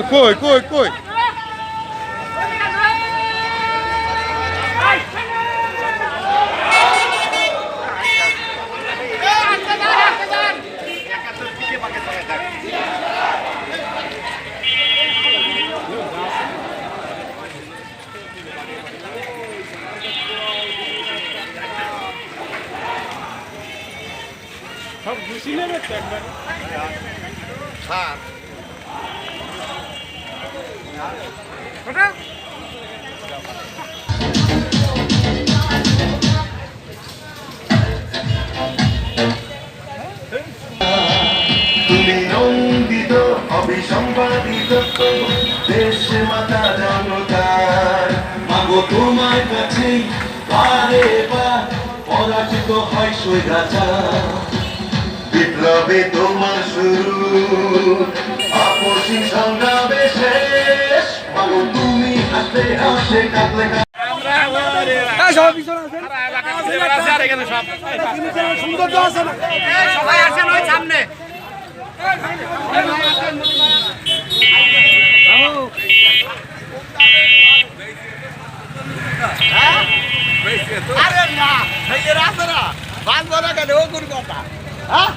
কই কই কই সব ঘুষি নেবে তো একবার স্যার তুমি নন্দিত অবিসম্পাদিত দেশ মাতা জনতার মাগো তোমার কাছে বারে বার পরাজিত হয় স্বৈরাচার বিপ্লবে তোমার শুরু আপসী সংগ্রামে শেষ মাগো তুমি হাসতে হাসতে কাঁদলে সবাই আসেন ওই সামনে আরে না, এই রাস্তাটা বাঁধবো না কেন ও কোন কথা? হ্যাঁ?